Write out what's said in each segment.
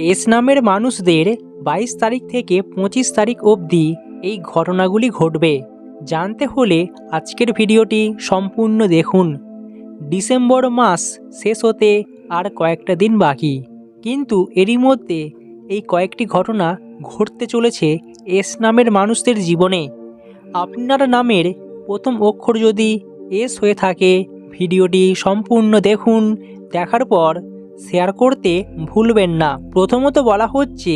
S নামের মানুষদের 22 তারিখ থেকে 25 তারিখ অবধি এই ঘটনাগুলি ঘটবে। জানতে হলে আজকের ভিডিওটি সম্পূর্ণ দেখুন। ডিসেম্বর মাস শেষ হতে আর কয়েকটা দিন বাকি, কিন্তু এরই মধ্যে এই কয়েকটি ঘটনা ঘটতে চলেছে এস নামের মানুষদের জীবনে। আপনার নামের প্রথম অক্ষর যদি এস হয়ে থাকে, ভিডিওটি সম্পূর্ণ দেখুন। দেখার পর শেয়ার করতে ভুলবেন না। প্রথমত বলা হচ্ছে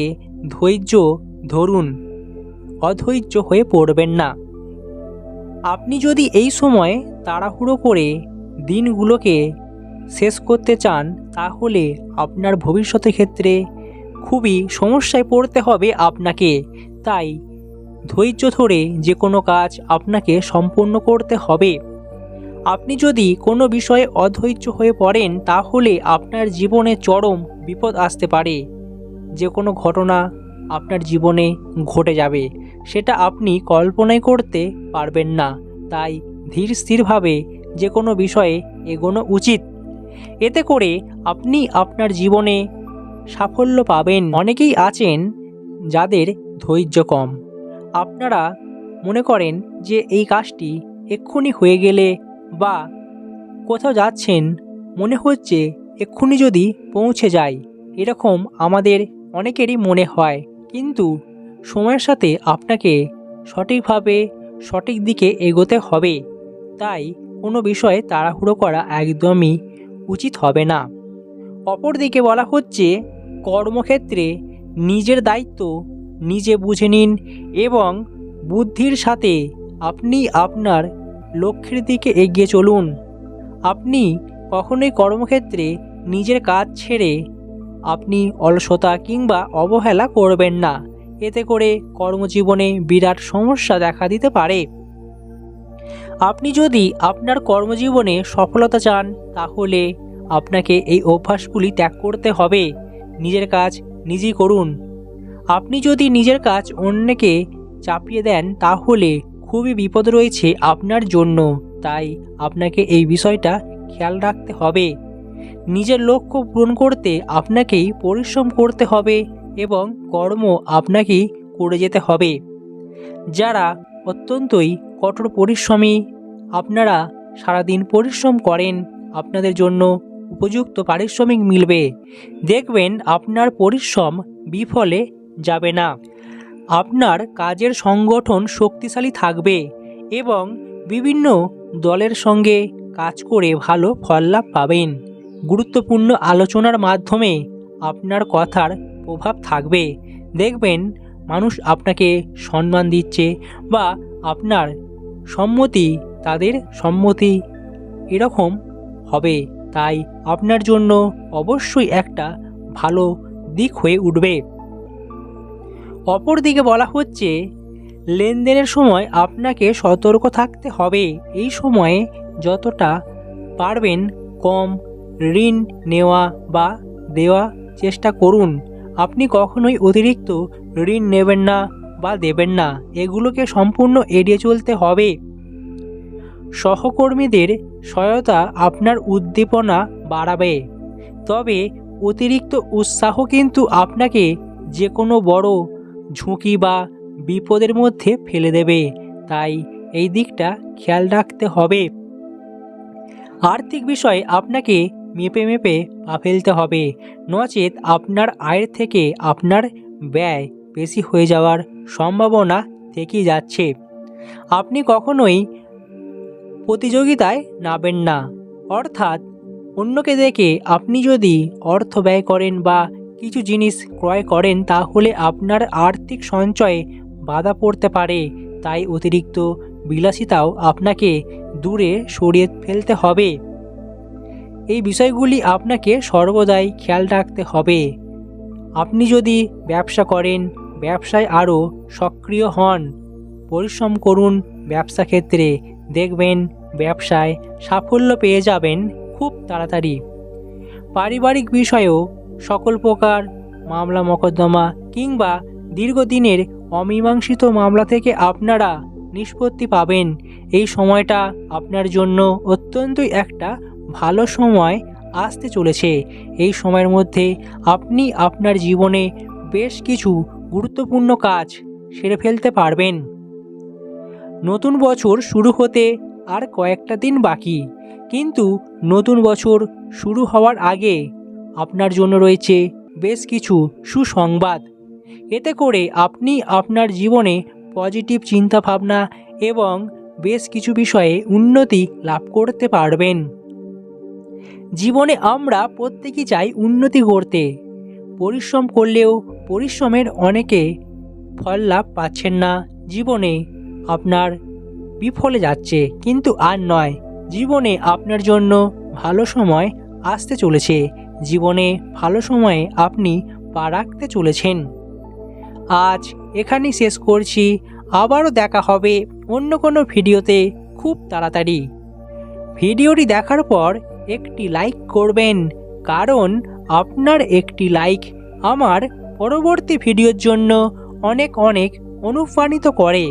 ধৈর্য ধরুন, অধৈর্য হয়ে পড়বেন না। আপনি যদি এই সময় তাড়াহুড়ো করে দিনগুলোকে শেষ করতে চান, তাহলে আপনার ভবিষ্যতের ক্ষেত্রে খুবই সমস্যায় পড়তে হবে আপনাকে। তাই ধৈর্য ধরে যে কোনো কাজ আপনাকে সম্পূর্ণ করতে হবে। আপনি যদি কোনো বিষয়ে অধৈর্য হয়ে পড়েন, তাহলে আপনার জীবনে চরম বিপদ আসতে পারে। যে কোনো ঘটনা আপনার জীবনে ঘটে যাবে, সেটা আপনি কল্পনাই করতে পারবেন না। তাই ধীর স্থিরভাবে যে কোনো বিষয়ে এগোনো উচিত। এতে করে আপনি আপনার জীবনে সাফল্য পাবেন। অনেকেই আছেন যাদের ধৈর্য কম। আপনারা মনে করেন যে এই কাজটি এক্ষুনি হয়ে গেলে, বা কোথাও যাচ্ছেন মনে হচ্ছে এক্ষুনি যদি পৌঁছে যাই, এরকম আমাদের অনেকেরই মনে হয়। কিন্তু সময়ের সাথে আপনাকে সঠিকভাবে সঠিক দিকে এগোতে হবে। তাই কোনো বিষয়ে তাড়াহুড়ো করা একদমই উচিত হবে না। অপরদিকে বলা হচ্ছে কর্মক্ষেত্রে নিজের দায়িত্ব নিজে বুঝে নিন এবং বুদ্ধির সাথে আপনি আপনার লক্ষ্যের দিকে এগিয়ে চলুন। আপনি কখনোই কর্মক্ষেত্রে নিজের কাজ ছেড়ে আপনি অলসতা কিংবা অবহেলা করবেন না। এতে করে কর্মজীবনে বিরাট সমস্যা দেখা দিতে পারে। আপনি যদি আপনার কর্মজীবনে সফলতা চান, তাহলে আপনাকে এই অভ্যাসগুলি ত্যাগ করতে হবে। নিজের কাজ নিজেই করুন। আপনি যদি নিজের কাজ অন্যকে চাপিয়ে দেন, তাহলে খুবই বিপদ রয়েছে আপনার জন্য। তাই আপনাকে এই বিষয়টা খেয়াল রাখতে হবে। নিজের লক্ষ্য পূরণ করতে আপনাকেই পরিশ্রম করতে হবে এবং কর্ম আপনাকেই করে যেতে হবে। যারা অত্যন্তই কঠোর পরিশ্রমী, আপনারা সারাদিন পরিশ্রম করেন, আপনাদের জন্য উপযুক্ত পারিশ্রমিক মিলবে। দেখবেন আপনার পরিশ্রম বিফলে যাবে না। আপনার কাজের সংগঠন শক্তিশালী থাকবে এবং বিভিন্ন দলের সঙ্গে কাজ করে ভালো ফল লাভ পাবেন। গুরুত্বপূর্ণ আলোচনার মাধ্যমে আপনার কথার প্রভাব থাকবে। দেখবেন মানুষ আপনাকে সম্মান দিচ্ছে, বা আপনার সম্মতি তাদের সম্মতি এরকম হবে। তাই আপনার জন্য অবশ্যই একটা ভালো দিক হয়ে উঠবে। অপরদিকে বলা হচ্ছে লেনদেনের সময় আপনাকে সতর্ক থাকতে হবে। এই সময়ে যতটা পারবেন কম ঋণ নেওয়া বা দেওয়া চেষ্টা করুন। আপনি কখনোই অতিরিক্ত ঋণ নেবেন না বা দেবেন না। এগুলোকে সম্পূর্ণ এড়িয়ে চলতে হবে। সহকর্মীদের সহায়তা আপনার উদ্দীপনা বাড়াবে, তবে অতিরিক্ত উৎসাহ কিন্তু আপনাকে যে কোনো বড় ঝুঁকি বা বিপদের মধ্যে ফেলে দেবে। তাই এই দিকটা খেয়াল রাখতে হবে। আর্থিক বিষয়ে আপনাকে মেপে মেপে পা ফেলতে হবে, নচেত আপনার আয়ের থেকে আপনার ব্যয় বেশি হয়ে যাওয়ার সম্ভাবনা থেকেই যাচ্ছে। আপনি কখনোই প্রতিযোগিতায় নামবেন না, অর্থাৎ অন্যকে দেখে আপনি যদি অর্থ ব্যয় করেন বা কিছু জিনিস ক্রয় করেন, তাহলে আপনার আর্থিক সঞ্চয়ে বাধা পড়তে পারে। তাই অতিরিক্ত বিলাসিতাও আপনাকে দূরে সরিয়ে ফেলতে হবে। এই বিষয়গুলি আপনাকে সর্বদাই খেয়াল রাখতে হবে। আপনি যদি ব্যবসা করেন, ব্যবসায় আরও সক্রিয় হন, পরিশ্রম করুন ব্যবসা ক্ষেত্রে। দেখবেন ব্যবসায় সাফল্য পেয়ে যাবেন খুব তাড়াতাড়ি। পারিবারিক বিষয়েও সকল প্রকার মামলা মোকদ্দমা কিংবা দীর্ঘদিনের অমীমাংসিত মামলা থেকে আপনারা নিষ্পত্তি পাবেন। এই সময়টা আপনার জন্য অত্যন্তই একটা ভালো সময় আসতে চলেছে। এই সময়ের মধ্যে আপনি আপনার জীবনে বেশ কিছু গুরুত্বপূর্ণ কাজ সেরে ফেলতে পারবেন। নতুন বছর শুরু হতে আর কয়েকটা দিন বাকি, কিন্তু নতুন বছর শুরু হওয়ার আগে আপনার জন্য রয়েছে বেশ কিছু সুসংবাদ। এতে করে আপনি আপনার জীবনে পজিটিভ চিন্তাভাবনা এবং বেশ কিছু বিষয়ে উন্নতি লাভ করতে পারবেন। জীবনে আমরা প্রত্যেকেই চাই উন্নতি করতে, পরিশ্রম করলেও পরিশ্রমের অনেকে ফল লাভ পাচ্ছেন না, জীবনে আপনার বিফলে যাচ্ছে। কিন্তু আর নয়, জীবনে আপনার জন্য ভালো সময় আসতে চলেছে, জীবনে ভালো সময়ে আপনি পা রাখতে চলেছেন। আজ এখানেই শেষ করছি, আবারও দেখা হবে অন্য কোনো ভিডিওতে খুব তাড়াতাড়ি। ভিডিওটি দেখার পর একটি লাইক করবেন, কারণ আপনার একটি লাইক আমার পরবর্তী ভিডিওর জন্য অনেক অনেক অনুপ্রাণিত করে।